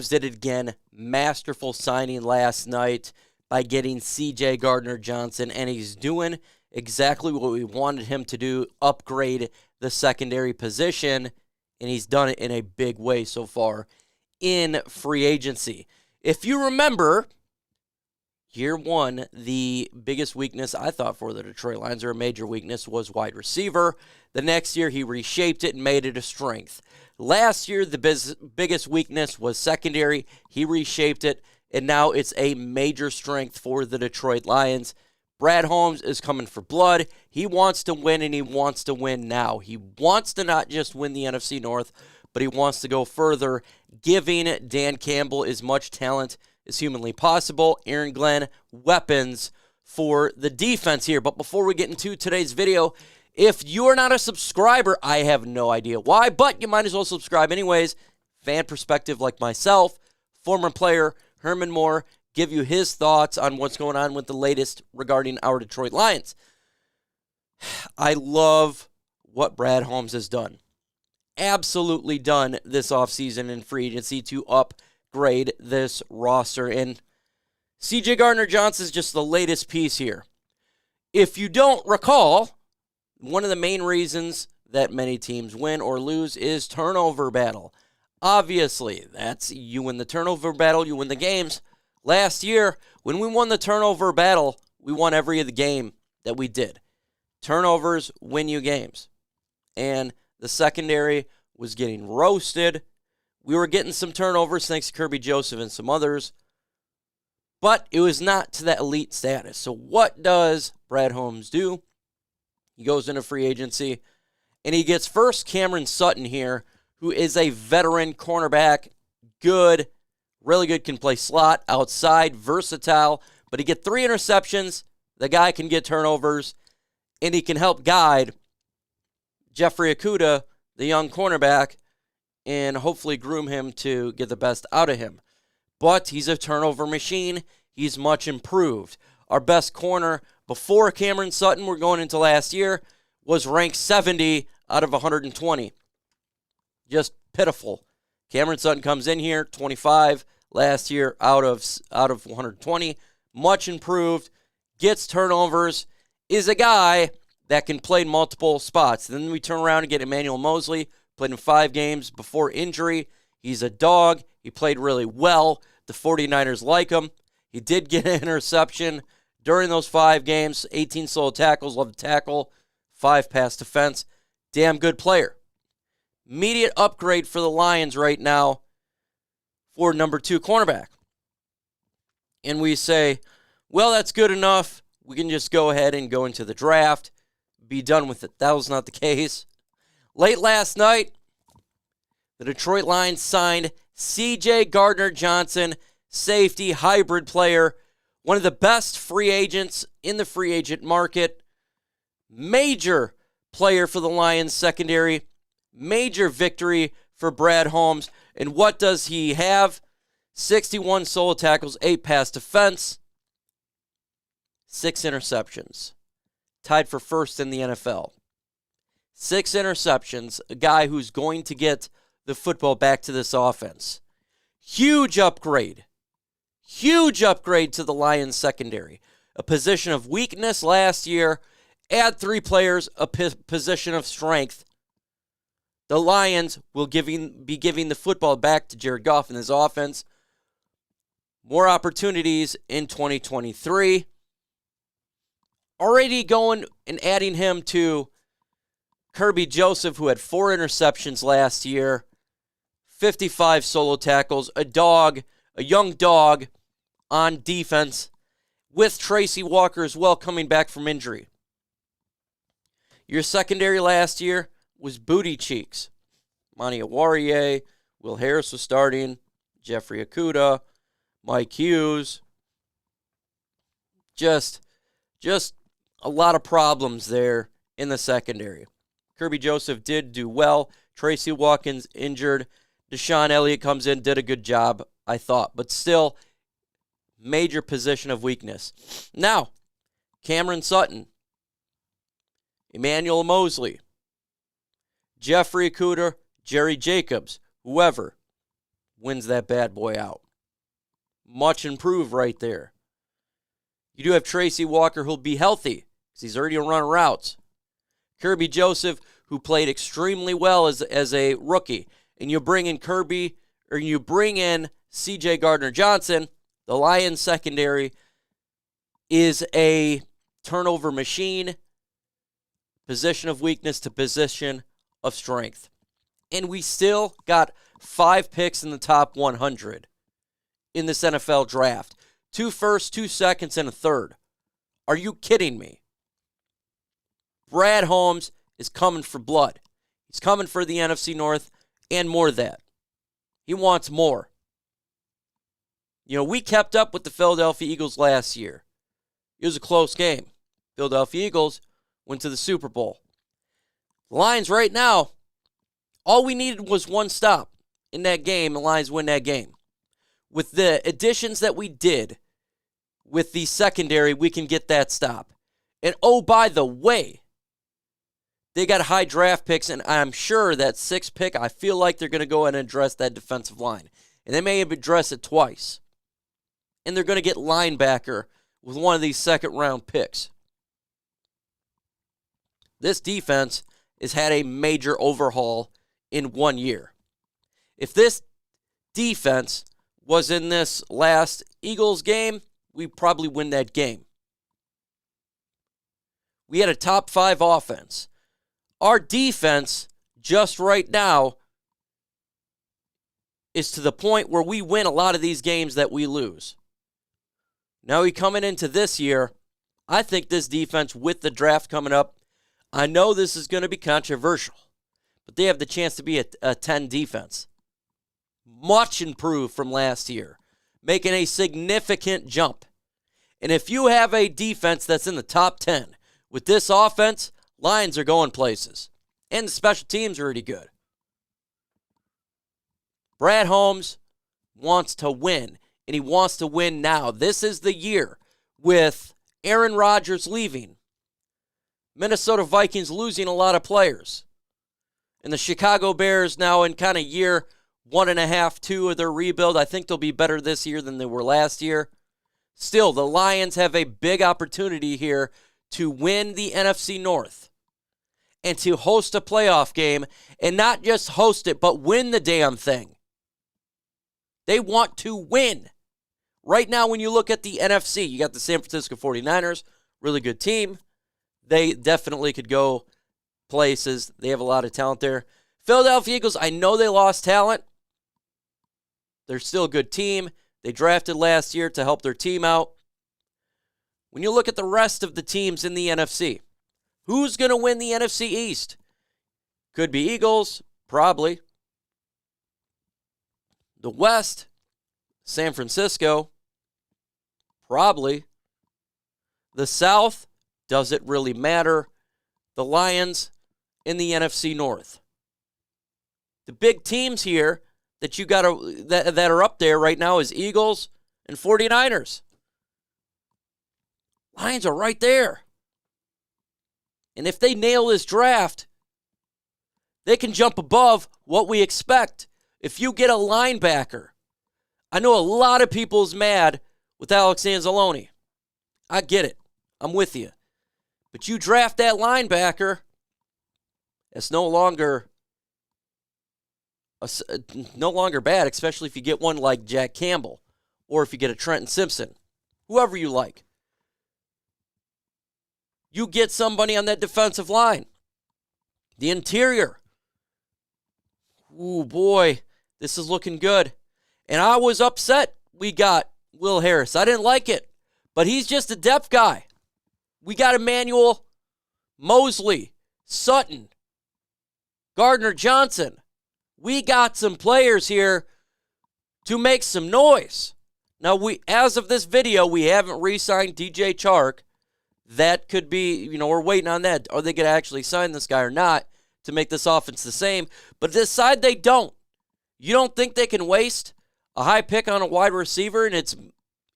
Holmes did it again. Masterful signing last night by getting CJ Gardner-Johnson, and he's doing exactly what we wanted him to do, upgrade the secondary position, and he's done it in a big way so far in free agency. If you remember, year one, the biggest weakness I thought for the Detroit Lions, or a major weakness, was wide receiver. The next year, he reshaped it and made it a strength. Last year, the biggest weakness was secondary. He reshaped it, and now it's a major strength for the Detroit Lions. Brad Holmes is coming for blood. He wants to win, and he wants to win now. He wants to not just win the NFC North, but he wants to go further, giving Dan Campbell as much talent as humanly possible. Aaron Glenn, weapons for the defense here. But before we get into today's video, if you are not a subscriber, I have no idea why, but you might as well subscribe anyways. Fan perspective like myself, former player Herman Moore, give you his thoughts on what's going on with the latest regarding our Detroit Lions. I love what Brad Holmes has done. Absolutely done this offseason in free agency to upgrade this roster. And CJ Gardner-Johnson is just the latest piece here. If you don't recall, one of the main reasons that many teams win or lose is turnover battle. Obviously, that's you win the turnover battle, you win the games. Last year, when we won the turnover battle, we won every other game that we did. Turnovers win you games. And the secondary was getting roasted. We were getting some turnovers thanks to Kerby Joseph and some others. But it was not to that elite status. So what does Brad Holmes do? He goes into free agency, and he gets first Cameron Sutton here, who is a veteran cornerback, good, really good, can play slot, outside, versatile, but he get 3 interceptions. The guy can get turnovers, and he can help guide Jeffrey Okudah, the young cornerback, and hopefully groom him to get the best out of him. But he's a turnover machine. He's much improved. Our best corner before Cameron Sutton, we're going into last year, was ranked 70 out of 120. Just pitiful. Cameron Sutton comes in here, 25 last year out of 120. Much improved, gets turnovers, is a guy that can play multiple spots. Then we turn around and get Emmanuel Moseley, played in 5 games before injury. He's a dog. He played really well. The 49ers like him. He did get an interception during those 5 games, 18 solo tackles, love to tackle, 5 pass defense. Damn good player. Immediate upgrade for the Lions right now for number 2 cornerback. And we say, well, that's good enough. We can just go ahead and go into the draft, be done with it. That was not the case. Late last night, the Detroit Lions signed CJ Gardner-Johnson, safety, hybrid player, one of the best free agents in the free agent market, major player for the Lions secondary, major victory for Brad Holmes. And what does he have? 61 solo tackles, 8 pass defense, 6 interceptions. Tied for first in the NFL. 6 interceptions, a guy who's going to get the football back to this offense. Huge upgrade. Huge upgrade to the Lions secondary. A position of weakness last year. Add 3 players, a position of strength. The Lions will be giving the football back to Jared Goff in his offense. More opportunities in 2023. Already going and adding him to Kerby Joseph, who had 4 interceptions last year, 55 solo tackles, a young dog on defense, with Tracy Walker as well coming back from injury. Your secondary last year was booty cheeks. Monty Awarie, Will Harris was starting, Jeffrey Okudah, Mike Hughes. Just a lot of problems there in the secondary. Kerby Joseph did do well. Tracy Watkins injured. Deshaun Elliott comes in, did a good job, I thought. But still, major position of weakness. Now, Cameron Sutton, Emmanuel Moseley, Jeffrey Okudah, Jerry Jacobs, whoever. wins that bad boy out. Much improved right there. You do have Tracy Walker, who'll be healthy because he's already running routes. Kirby Joseph, who played extremely well as a rookie. And you bring in CJ Gardner-Johnson. The Lions secondary is a turnover machine, position of weakness to position of strength. And we still got 5 picks in the top 100 in this NFL draft. 2 firsts, 2 seconds, and a third. Are you kidding me? Brad Holmes is coming for blood. He's coming for the NFC North and more of that. He wants more. You know, we kept up with the Philadelphia Eagles last year. It was a close game. Philadelphia Eagles went to the Super Bowl. The Lions right now, all we needed was one stop in that game. The Lions win that game. With the additions that we did with the secondary, we can get that stop. And oh, by the way, they got high draft picks, and I'm sure that 6th pick, I feel like they're going to go ahead and address that defensive line. And they may have addressed it twice. And they're going to get linebacker with one of these second-round picks. This defense has had a major overhaul in 1 year. If this defense was in this last Eagles game, we probably win that game. We had a top 5 offense. Our defense, just right now, is to the point where we win a lot of these games that we lose. Now, we coming into this year, I think this defense, with the draft coming up, I know this is going to be controversial, but they have the chance to be a 10 defense. Much improved from last year, making a significant jump. And if you have a defense that's in the top 10, with this offense, Lions are going places. And the special teams are already good. Brad Holmes wants to win, and he wants to win now. This is the year with Aaron Rodgers leaving, Minnesota Vikings losing a lot of players, and the Chicago Bears now in kind of year 1.5, 2 of their rebuild. I think they'll be better this year than they were last year. Still, the Lions have a big opportunity here to win the NFC North and to host a playoff game, and not just host it, but win the damn thing. They want to win. Right now, when you look at the NFC, you got the San Francisco 49ers, really good team. They definitely could go places. They have a lot of talent there. Philadelphia Eagles, I know they lost talent. They're still a good team. They drafted last year to help their team out. When you look at the rest of the teams in the NFC, who's going to win the NFC East? Could be Eagles, probably. The West, San Francisco, probably. The South, does it really matter? The Lions in the NFC North. The big teams here that you got that are up there right now is Eagles and 49ers. Lions are right there. And if they nail this draft, they can jump above what we expect. If you get a linebacker, I know a lot of people's mad with Alex Anzalone. I get it. I'm with you. But you draft that linebacker, it's no longer bad, especially if you get one like Jack Campbell or if you get a Trenton Simpson, whoever you like. You get somebody on that defensive line. The interior. Ooh, boy, this is looking good. And I was upset we got Will Harris. I didn't like it, but he's just a depth guy. We got Emmanuel Moseley, Sutton, Gardner-Johnson. We got some players here to make some noise. Now, as of this video, we haven't re-signed DJ Chark. That could be, we're waiting on that. Are they going to actually sign this guy or not to make this offense the same? But this side, they don't. You don't think they can waste a high pick on a wide receiver and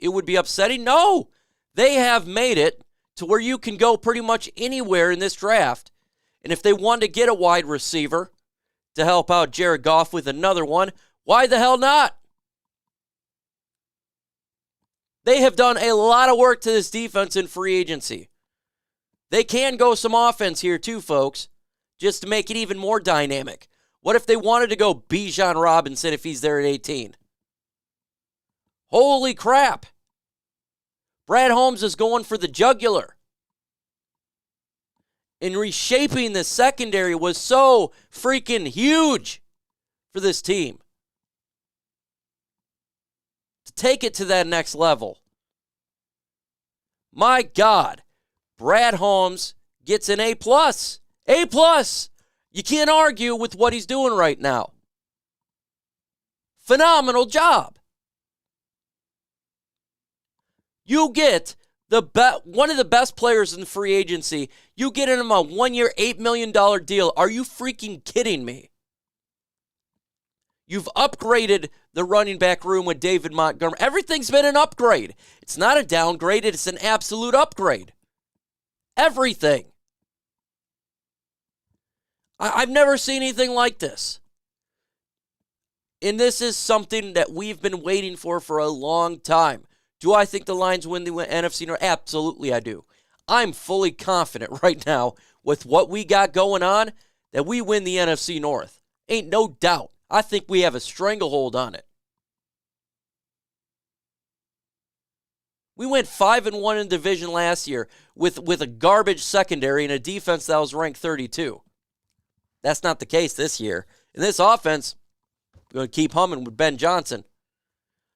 it would be upsetting? No. They have made it to where you can go pretty much anywhere in this draft. And if they want to get a wide receiver to help out Jared Goff with another one, why the hell not? They have done a lot of work to this defense in free agency. They can go some offense here too, folks, just to make it even more dynamic. What if they wanted to go Bijan Robinson if he's there at 18? Holy crap. Brad Holmes is going for the jugular. And reshaping the secondary was so freaking huge for this team. To take it to that next level. My God, Brad Holmes gets an A+. A+. You can't argue with what he's doing right now. Phenomenal job. You get one of the best players in free agency. You get him a 1-year, $8 million deal. Are you freaking kidding me? You've upgraded the running back room with David Montgomery. Everything's been an upgrade. It's not a downgrade. It's an absolute upgrade. Everything. I've never seen anything like this. And this is something that we've been waiting for a long time. Do I think the Lions win the NFC North? Absolutely I do. I'm fully confident right now with what we got going on that we win the NFC North. Ain't no doubt. I think we have a stranglehold on it. We went 5-1 in division last year with a garbage secondary and a defense that was ranked 32. That's not the case this year. In this offense, we're going to keep humming with Ben Johnson.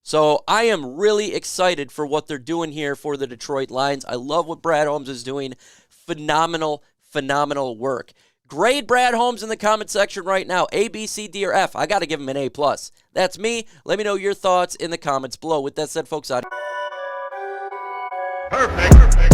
So I am really excited for what they're doing here for the Detroit Lions. I love what Brad Holmes is doing. Phenomenal, phenomenal work. Grade Brad Holmes in the comment section right now. A, B, C, D, or F. I got to give him an A+. That's me. Let me know your thoughts in the comments below. With that said, folks, Perfect.